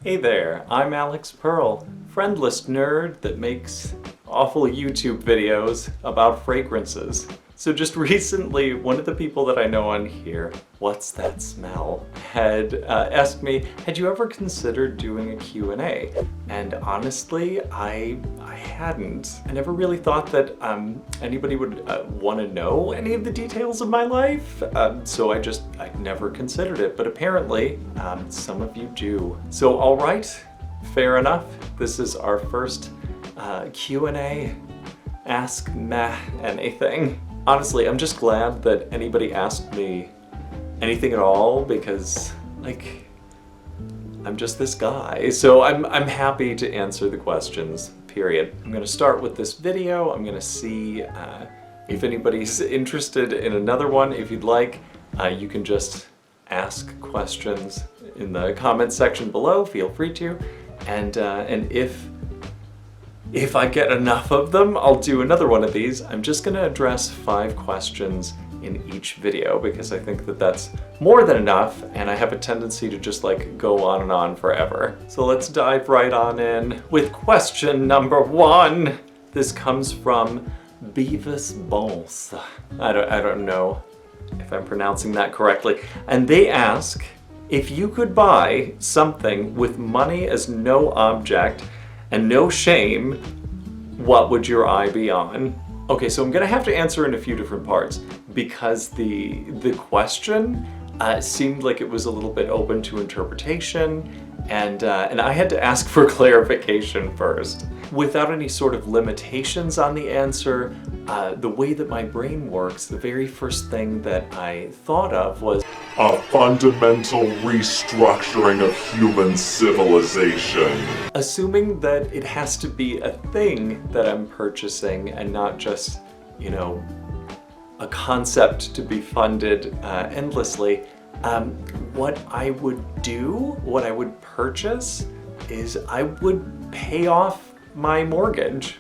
Hey there, I'm Alex Pearl, friendless nerd that makes awful YouTube videos about fragrances. So just recently, one of the people that I know on here, What's That Smell, had asked me, had you ever considered doing a Q&A? And honestly, I hadn't. I never really thought that anybody would want to know any of the details of my life, so I never considered it, but apparently some of you do. So all right, fair enough. This is our first Q&A, Ask Meh Anything. Honestly, I'm just glad that anybody asked me anything at all because, like, I'm just this guy. So I'm happy to answer the questions, period. I'm gonna start with this video. I'm gonna see if anybody's interested in another one. If you'd like, you can just ask questions in the comments section below. Feel free to. And if I get enough of them, I'll do another one of these. I'm just gonna address 5 questions in each video because I think that that's more than enough and I have a tendency to just like go on and on forever. So let's dive right on in with question number 1. This comes from Beavis Balls. I don't know if I'm pronouncing that correctly. And they ask, if you could buy something with money as no object and no shame, what would your eye be on? Okay, so I'm gonna have to answer in a few different parts because the question seemed like it was a little bit open to interpretation, and I had to ask for clarification first. Without any sort of limitations on the answer, the way that my brain works, the very first thing that I thought of was a fundamental restructuring of human civilization. Assuming that it has to be a thing that I'm purchasing and not just, you know, a concept to be funded endlessly, what I would do, what I would purchase, is I would pay off my mortgage.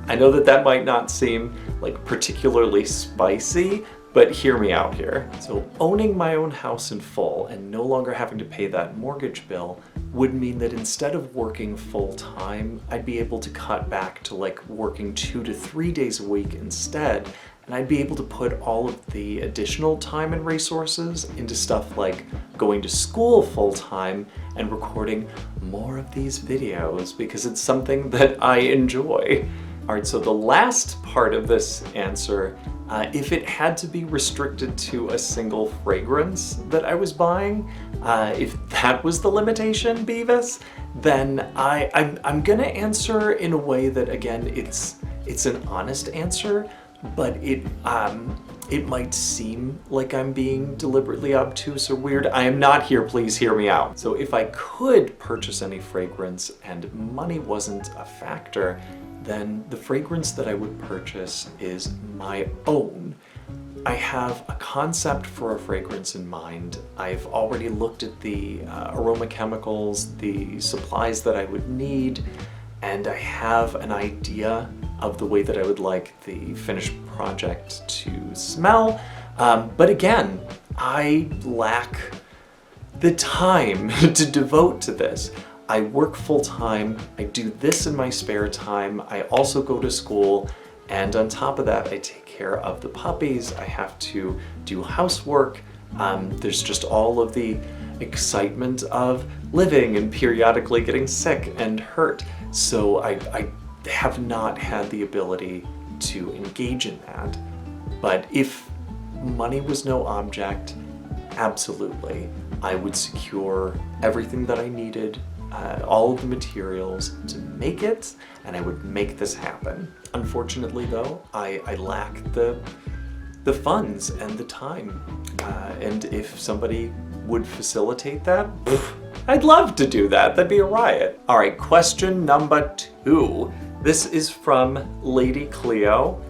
I know that that might not seem like particularly spicy, but hear me out here. So owning my own house in full and no longer having to pay that mortgage bill would mean that instead of working full time, I'd be able to cut back to like working 2 to 3 days a week instead. And I'd be able to put all of the additional time and resources into stuff like going to school full time and recording more of these videos because it's something that I enjoy. All right, so the last part of this answer, if it had to be restricted to a single fragrance that I was buying, if that was the limitation, Beavis, then I'm gonna answer in a way that, again, it's an honest answer, but it might seem like I'm being deliberately obtuse or weird. I am not here, please hear me out. So if I could purchase any fragrance and money wasn't a factor, then the fragrance that I would purchase is my own. I have a concept for a fragrance in mind. I've already looked at the aroma chemicals, the supplies that I would need, and I have an idea of the way that I would like the finished project to smell. But again, I lack the time to devote to this. I work full time, I do this in my spare time, I also go to school, and on top of that, I take care of the puppies, I have to do housework, there's just all of the excitement of living and periodically getting sick and hurt. So I have not had the ability to engage in that. But if money was no object, absolutely, I would secure everything that I needed, all of the materials to make it, and I would make this happen. Unfortunately though, I lack the funds and the time. And if somebody would facilitate that, I'd love to do that. That'd be a riot. All right, question number 2. This is from Lady Cleo.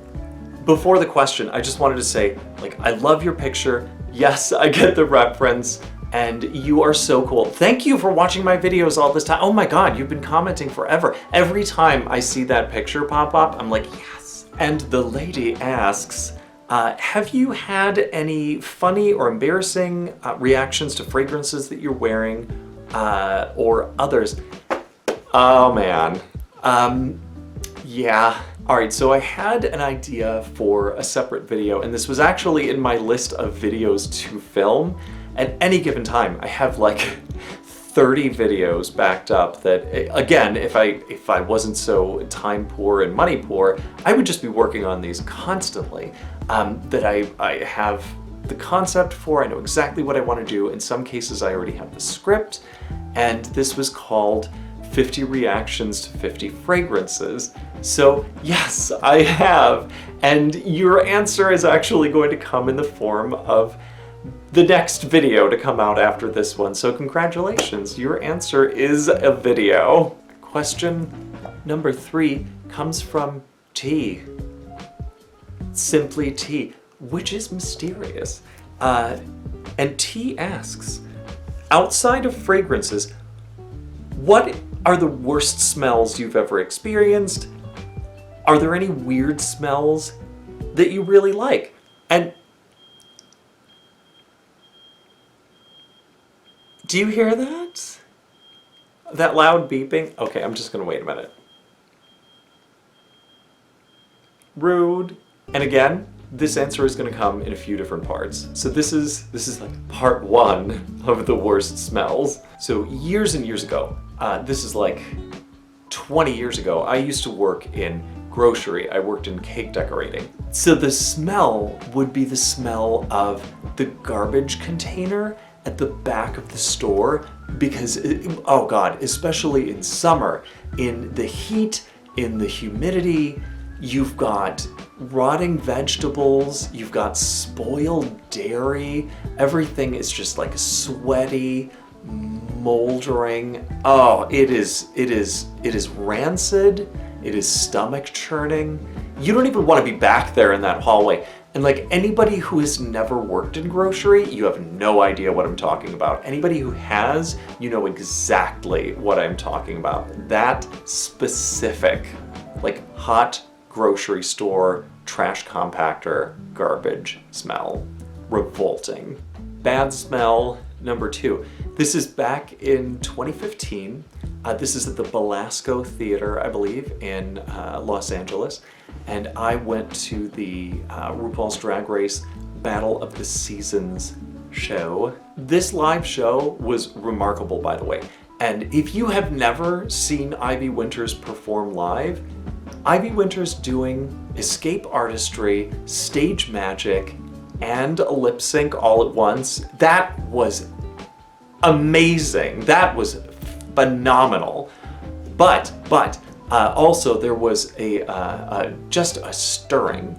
Before the question, I just wanted to say, like, I love your picture. Yes, I get the reference. And you are so cool. Thank you for watching my videos all this time. Oh my God, you've been commenting forever. Every time I see that picture pop up, I'm like, yes. And the lady asks, have you had any funny or embarrassing reactions to fragrances that you're wearing or others. Oh man. Yeah. All right, so I had an idea for a separate video, and this was actually in my list of videos to film. At any given time, I have like 30 videos backed up that, again, if I wasn't so time poor and money poor, I would just be working on these constantly. That I have the concept for, I know exactly what I want to do. In some cases, I already have the script, and this was called 50 Reactions to 50 Fragrances. So yes, I have, and your answer is actually going to come in the form of the next video to come out after this one. So congratulations, your answer is a video. Question number 3 comes from T. Simply T, which is mysterious. And T asks, outside of fragrances, what are the worst smells you've ever experienced? Are there any weird smells that you really like? And do you hear that? That loud beeping? Okay, I'm just gonna wait a minute. Rude. And again, this answer is gonna come in a few different parts. So this is like part 1 of the worst smells. So years and years ago, this is like 20 years ago, I used to work in grocery. I worked in cake decorating. So the smell would be the smell of the garbage container at the back of the store, because, oh God, especially in summer, in the heat, in the humidity, you've got rotting vegetables, you've got spoiled dairy, everything is just like sweaty, moldering. Oh, it is rancid, it is stomach churning. You don't even want to be back there in that hallway. And like anybody who has never worked in grocery, you have no idea what I'm talking about. Anybody who has, you know exactly what I'm talking about. That specific, like hot grocery store, trash compactor, garbage smell. Revolting. Bad smell number 2. This is back in 2015. This is at the Belasco Theater, I believe, in Los Angeles. And I went to the RuPaul's Drag Race Battle of the Seasons show. This live show was remarkable, by the way. And if you have never seen Ivy Winters perform live, Ivy Winters doing escape artistry, stage magic, and a lip sync all at once, that was amazing. That was phenomenal. But also there was just a stirring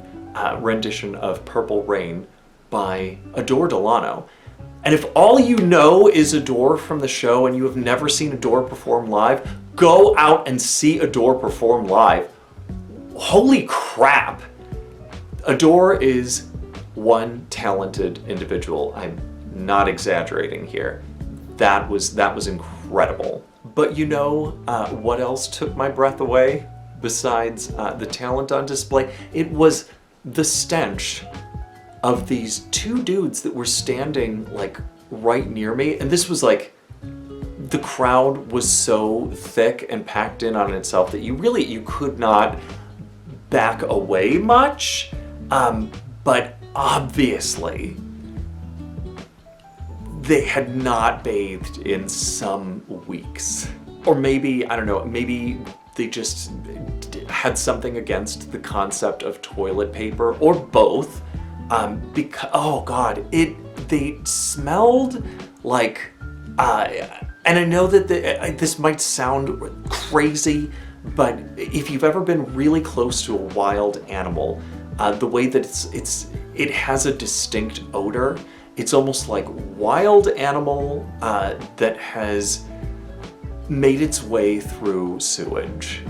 rendition of Purple Rain by Adore Delano. And if all you know is Adore from the show and you have never seen Adore perform live, go out and see Adore perform live. Holy crap! Adore is one talented individual. I'm not exaggerating here. That was incredible. But you know what else took my breath away besides the talent on display? It was the stench of these 2 dudes that were standing like right near me. And this was like, the crowd was so thick and packed in on itself that you could not back away much. But obviously, they had not bathed in some weeks. Or maybe, I don't know, maybe they just had something against the concept of toilet paper, or both. Because, oh God, they smelled like, and I know that this might sound crazy, but if you've ever been really close to a wild animal, the way that it has a distinct odor, it's almost like wild animal that has made its way through sewage.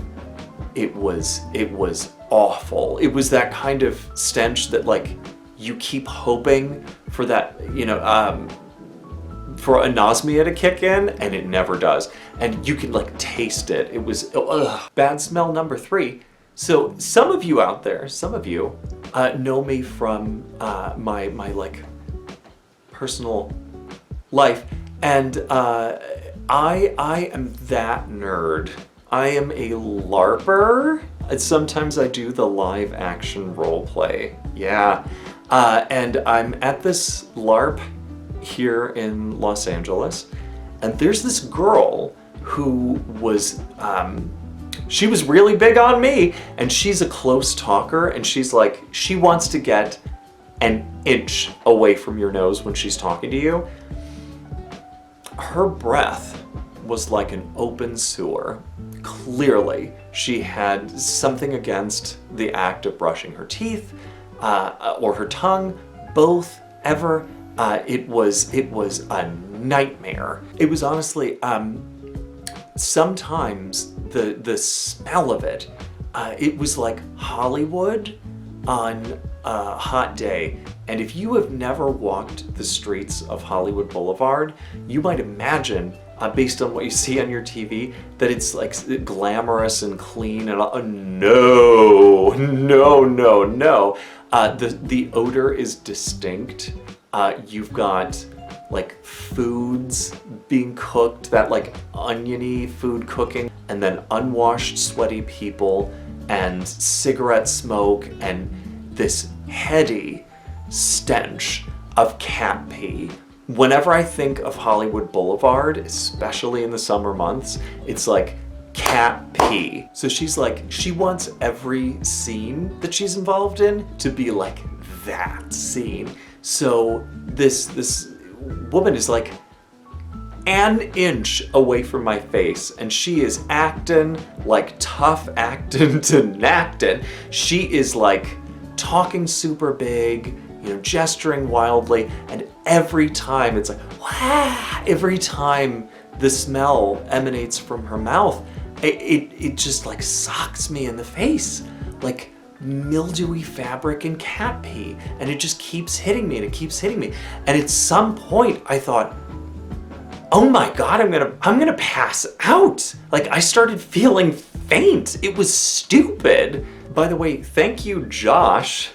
It was awful. It was that kind of stench that like you keep hoping for that, you know, for anosmia to kick in, and it never does. And you can like taste it. It was bad smell number 3. So some of you out there, know me from my like personal life, and I am that nerd. I am a LARPer. And sometimes I do the live action role play. Yeah. And I'm at this LARP here in Los Angeles. And there's this girl who was, she was really big on me. And she's a close talker. And she's like, she wants to get an inch away from your nose when she's talking to you. Her breath was like an open sewer. Clearly, she had something against the act of brushing her teeth or her tongue, both, ever. It was a nightmare. It was honestly, sometimes the smell of it, it was like Hollywood on a hot day. And if you have never walked the streets of Hollywood Boulevard, you might imagine, based on what you see on your TV, that it's like glamorous and clean and no. The odor is distinct. You've got like foods being cooked, that like oniony food cooking, and then unwashed, sweaty people, and cigarette smoke, and this heady stench of cat pee. Whenever I think of Hollywood Boulevard, especially in the summer months, it's like cat pee. So she's like, she wants every scene that she's involved in to be like that scene. So this woman is like an inch away from my face, and she is acting like tough acting to Nacton. She is like talking super big, you know, gesturing wildly, and every time it's like, wah! Every time the smell emanates from her mouth, it just like socks me in the face, like mildewy fabric and cat pee, and it just keeps hitting me and it keeps hitting me. And at some point I thought, oh my God, I'm gonna pass out. Like I started feeling faint. It was stupid. By the way, thank you, Josh,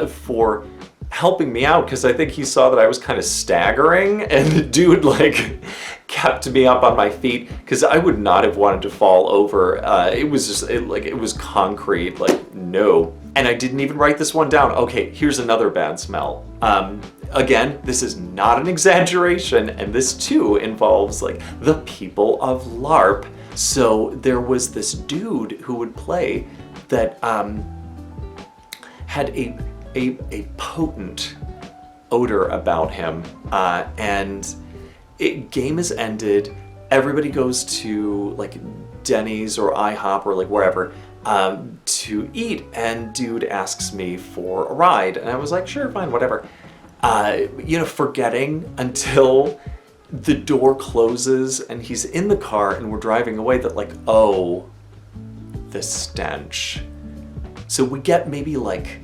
for helping me out, because I think he saw that I was kind of staggering, and the dude like kept me up on my feet, because I would not have wanted to fall over. It was just like it was concrete, like no. And I didn't even write this one down. Okay, here's another bad smell. Again, this is not an exaggeration, and this too involves like the people of LARP. So there was this dude who would play that had a potent odor about him, and game is ended. Everybody goes to like Denny's or IHOP or like wherever to eat, and dude asks me for a ride, and I was like, sure, fine, whatever. Forgetting until the door closes and he's in the car and we're driving away that like, oh, the stench. So we get maybe like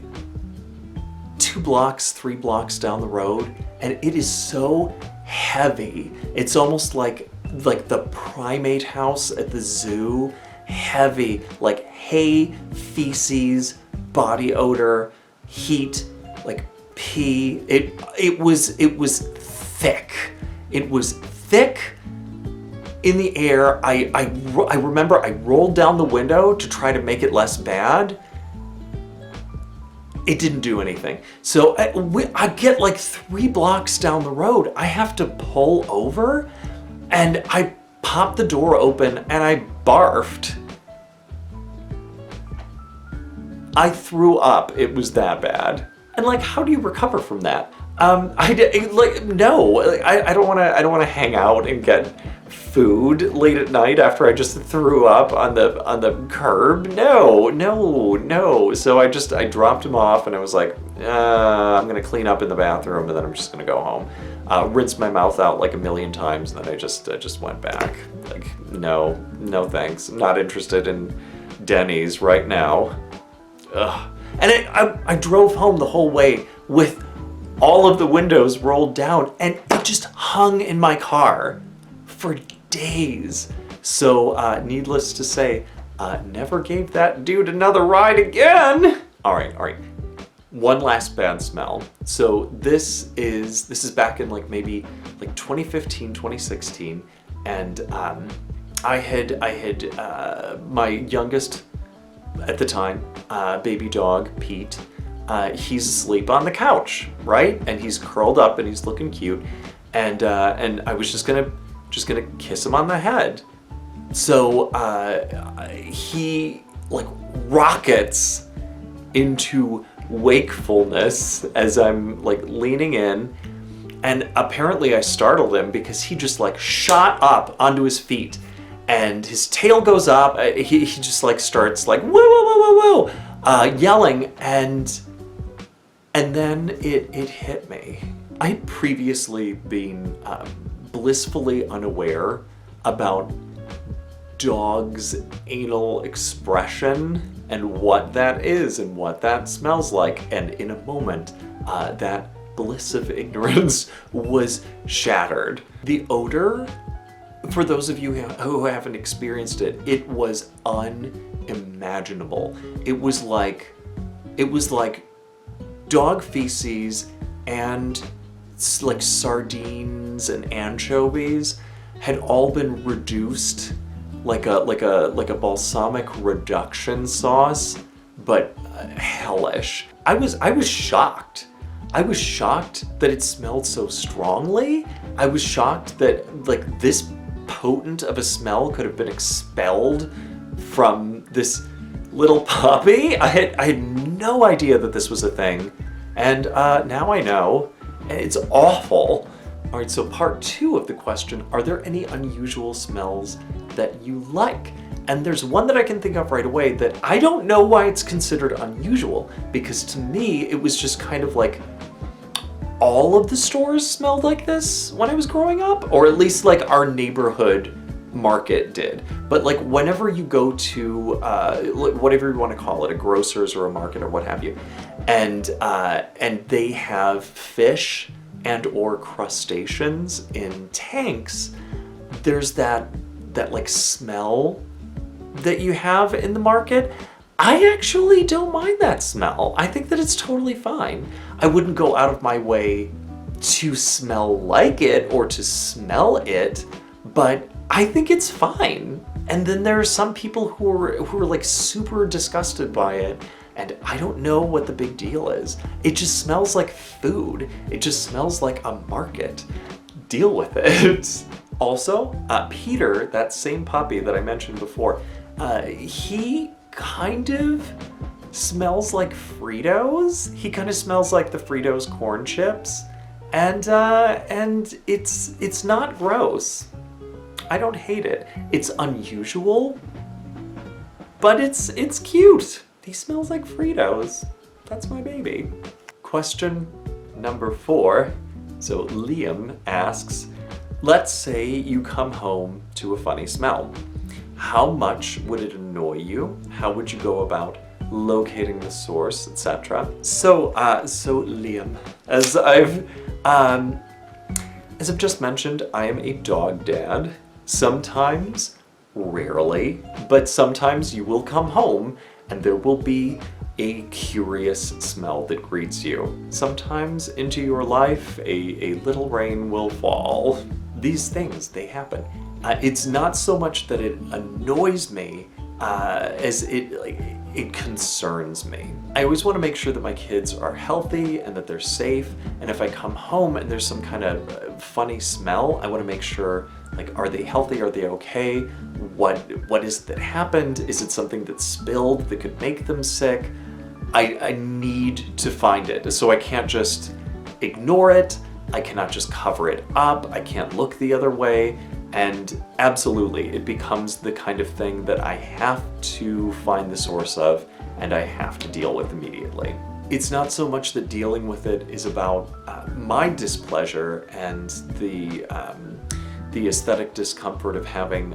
2 blocks, 3 blocks down the road, and it is so heavy. It's almost like the primate house at the zoo, heavy, like hay, feces, body odor, heat, like pee. It was thick. It was thick in the air. I remember I rolled down the window to try to make it less bad. It didn't do anything. So I get like 3 blocks down the road. I have to pull over, and I popped the door open and I barfed. I threw up. It was that bad. And like, how do you recover from that? I don't want to hang out and get food late at night after I just threw up on the curb. No. So I dropped him off, and I was like, I'm gonna clean up in the bathroom, and then I'm just gonna go home. Rinse my mouth out like a million times, and then I just went back. Like, no thanks. I'm not interested in Denny's right now. Ugh. And I drove home the whole way with all of the windows rolled down, and it just hung in my car for days. So needless to say, never gave that dude another ride again. All right. One last bad smell. So this is back in like maybe like 2015, 2016, and I had my youngest at the time, baby dog, Pete, he's asleep on the couch, right? And he's curled up and he's looking cute. And I was just gonna kiss him on the head. So he like rockets into wakefulness as I'm like leaning in. And apparently I startled him because he just like shot up onto his feet. And his tail goes up. He just like starts like whoa whoa whoa whoa whoa, yelling, and then it hit me. I had previously been blissfully unaware about dogs' anal expression and what that is and what that smells like. And in a moment, that bliss of ignorance was shattered. The odor, for those of you who haven't experienced it, it was unimaginable. It was like dog feces and like sardines and anchovies had all been reduced like a balsamic reduction sauce, but hellish. I was shocked. I was shocked that it smelled so strongly. I was shocked that like this potent of a smell could have been expelled from this little puppy. I had no idea that this was a thing, and now I know, and it's awful. All right, so part 2 of the question, are there any unusual smells that you like? And there's one that I can think of right away that I don't know why it's considered unusual, because to me it was just kind of like all of the stores smelled like this when I was growing up, or at least like our neighborhood market did. But like whenever you go to whatever you want to call it, a grocer's or a market or what have you, and they have fish and or crustaceans in tanks, there's that like smell that you have in the market. I actually don't mind that smell. I think that it's totally fine. I wouldn't go out of my way to smell like it or to smell it, but I think it's fine. And then there are some people who are like super disgusted by it, and I don't know what the big deal is. It just smells like food. It just smells like a market. Deal with it. Also, Peter, that same puppy that I mentioned before, he kind of smells like Fritos. He kind of smells like the Fritos corn chips, and it's not gross. I don't hate it. It's unusual, but it's cute. He smells like Fritos. That's my baby. Question number 4. So Liam asks, let's say you come home to a funny smell. How much would it annoy you? How would you go about locating the source, etc.? So Liam, as I've just mentioned, I am a dog dad. Sometimes, rarely, but sometimes you will come home and there will be a curious smell that greets you. Sometimes into your life, a little rain will fall. These things, they happen. It's not so much that it annoys me as it concerns me. I always want to make sure that my kids are healthy and that they're safe. And if I come home and there's some kind of funny smell, I want to make sure, like, are they healthy? Are they okay? What is it that happened? Is it something that's spilled that could make them sick? I need to find it. So I can't just ignore it. I cannot just cover it up. I can't look the other way. And absolutely, it becomes the kind of thing that I have to find the source of and I have to deal with immediately. It's not so much that dealing with it is about my displeasure and the aesthetic discomfort of having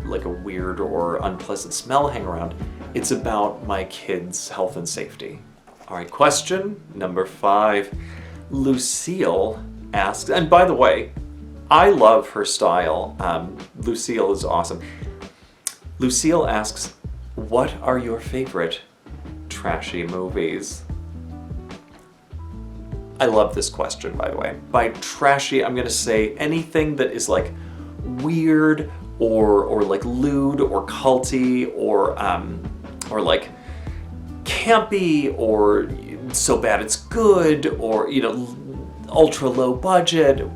like a weird or unpleasant smell hang around. It's about my kids' health and safety. All right, question number 5. Lucille asks, and by the way, I love her style. Lucille is awesome. Lucille asks, what are your favorite trashy movies? I love this question, by the way. By trashy, I'm gonna say anything that is like weird or like lewd or culty or like campy or so bad it's good or, you know, ultra low budget,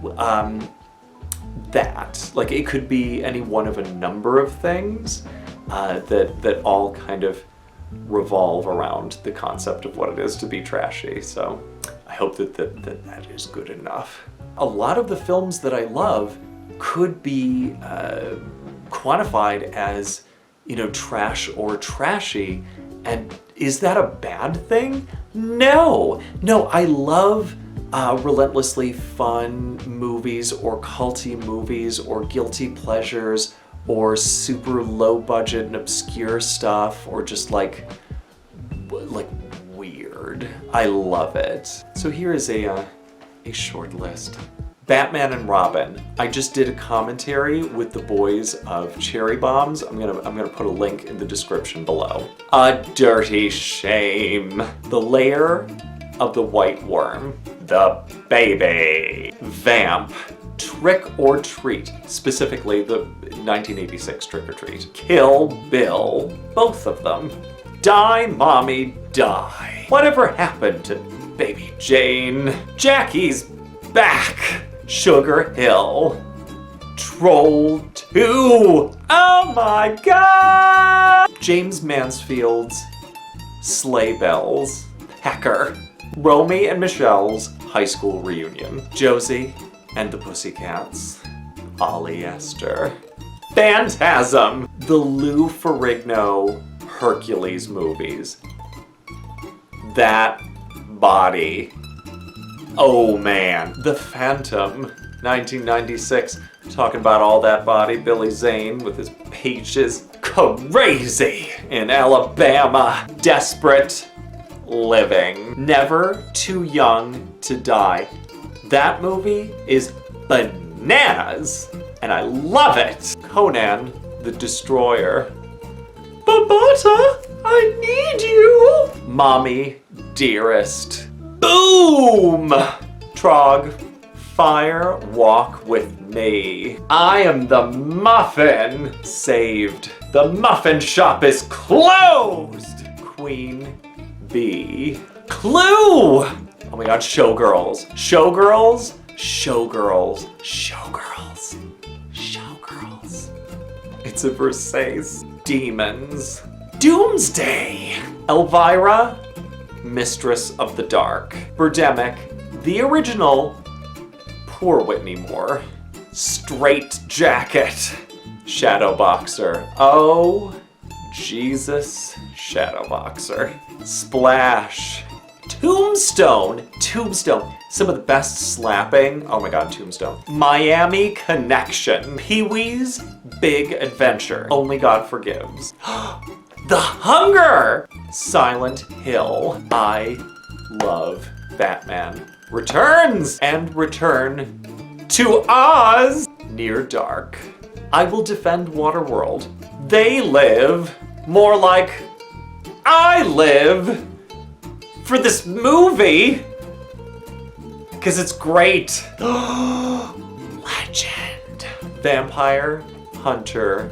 that. Like it could be any one of a number of things that all kind of revolve around the concept of what it is to be trashy. So I hope that is good enough. A lot of the films that I love could be quantified as, you know, trash or trashy. And is that a bad thing? No, I love relentlessly fun movies or culty movies or guilty pleasures or super low budget and obscure stuff or just like weird. I love it. So here is a short list. Batman and Robin. I just did a commentary with the boys of Cherry Bombs. I'm gonna put a link in the description below. A Dirty Shame. The Lair of the White Worm. The Baby. Vamp. Trick or Treat. Specifically the 1986 Trick or Treat. Kill Bill. Both of them. Die, Mommy, Die. Whatever happened to Baby Jane? Jackie's back. Sugar Hill. Troll 2. Oh my god! James Mansfield's Sleigh Bells. Hacker. Romy and Michelle's high school reunion. Josie and the Pussycats. Ollie Esther. Phantasm. The Lou Ferrigno Hercules movies. That body. Oh man. The Phantom, 1996. Talking about all that body. Billy Zane with his peaches. Crazy in Alabama. Desperate Living. Never Too Young to Die. That movie is bananas, and I love it. Conan the Destroyer. Babata, I need you. Mommy Dearest. Boom! Trog, Fire Walk with Me. I am the muffin. Saved. The muffin shop is closed. Queen Bee. Clue! Oh my god, Showgirls. Showgirls, Showgirls, Showgirls, Showgirls. It's a Versace. Demons. Doomsday. Elvira, Mistress of the Dark. Birdemic, the original. Poor Whitney Moore. Straight Jacket. Shadowboxer. Oh, Jesus. Shadowboxer. Splash. Tombstone. Tombstone. Some of the best slapping. Oh my god, Tombstone. Miami Connection. Pee-wee's Big Adventure. Only God Forgives. The Hunger. Silent Hill. I love Batman Returns. And Return to Oz. Near Dark. I Will Defend Waterworld. They live. More like I live. For this movie. Because it's great. Legend. Vampire Hunter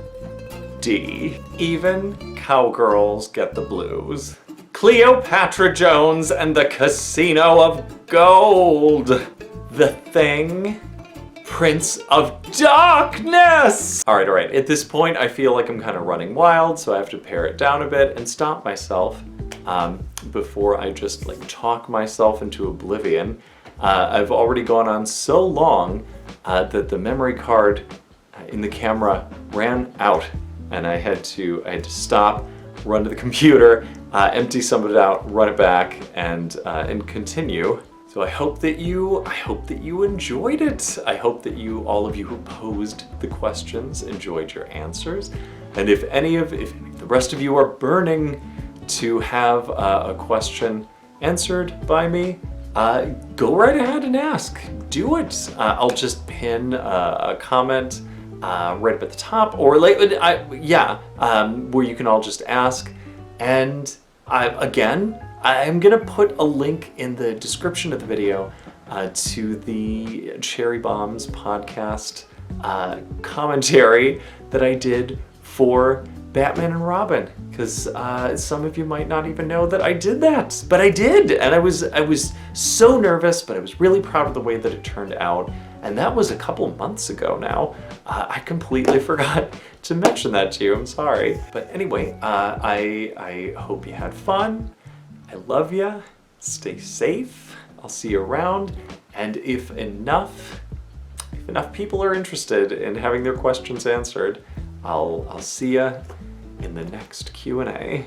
D. Even cowgirls get the blues. Cleopatra Jones and the Casino of Gold. The Thing. Prince of Darkness! All right. At this point, I feel like I'm kind of running wild, so I have to pare it down a bit and stop myself before I just like talk myself into oblivion. I've already gone on so long that the memory card in the camera ran out, and I had to stop, run to the computer, empty some of it out, run it back, and continue. So I hope that you enjoyed it. I hope that all of you who posed the questions enjoyed your answers. And if any of the rest of you are burning to have a question answered by me, go right ahead and ask. Do it. I'll just pin a comment right up at the top, or where you can all just ask. And I'm gonna put a link in the description of the video to the Cherry Bombs podcast commentary that I did for Batman and Robin, because some of you might not even know that I did that, but I did, and I was so nervous, but I was really proud of the way that it turned out, and that was a couple months ago now. I completely forgot to mention that to you, I'm sorry. But anyway, I hope you had fun. I love you. Stay safe. I'll see you around, and if enough people are interested in having their questions answered, I'll see you in the next Q&A.